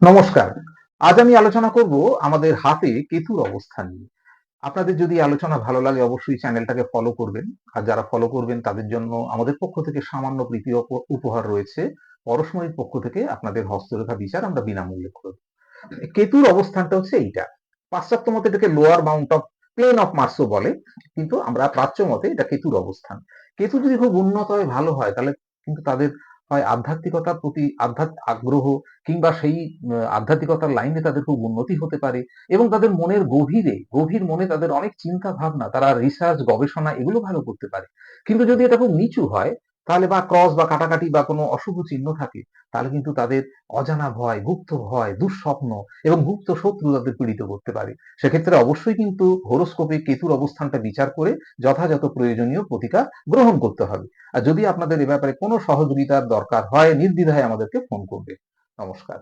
নমস্কার। আজ আমি আলোচনা করব আমাদের হাতে কেতুর অবস্থান নিয়ে। আপনাদের যদি আলোচনা ভালো লাগে অবশ্যই চ্যানেলটাকে ফলো করবেন। আর যারা ফলো করবেন তাদের জন্য আমাদের পক্ষ থেকে সামান্য প্রীতি উপহার রয়েছে। পরশমণির পক্ষ থেকে আপনাদের হস্তরেখা বিচার আমরা বিনামূল্যে করব। কেতুর অবস্থানটা হচ্ছে এইটা। পাশ্চাত্য মতে এটাকে lower bound of plane of মার্সও বলে, কিন্তু আমরা প্রাচ্য মতে এটা কেতুর অবস্থান। কেতু যদি খুব উন্নত হয় ভালো হয় তাহলে কিন্তু তাদের হয় আধ্যাত্মিকতার প্রতি আগ্রহ, কিংবা সেই আধ্যাত্মিকতার লাইনে তাদের খুব উন্নতি হতে পারে, এবং তাদের মনের গভীর মনে তাদের অনেক চিন্তা ভাবনা, তারা রিসার্চ গবেষণা এগুলো ভালো করতে পারে। কিন্তু যদি এটা খুব নিচু হয় তাহলে, বা ক্রস বা কাটাকাটি বা কোনো অশুভ চিহ্ন থাকে, তাহলে কিন্তু তাদের অজানা ভয়, গুপ্ত ভয়, দুঃস্বপ্ন এবং গুপ্ত শত্রু তাদের পীড়িত করতে পারে। সেক্ষেত্রে অবশ্যই কিন্তু হরোস্কোপে কেতুর অবস্থানটা বিচার করে যথাযথ প্রয়োজনীয় প্রতিকার গ্রহণ করতে হবে। আর যদি আপনাদের এ ব্যাপারে কোনো সহযোগিতার দরকার হয় নির্দ্বিধায় আমাদেরকে ফোন করবে। নমস্কার।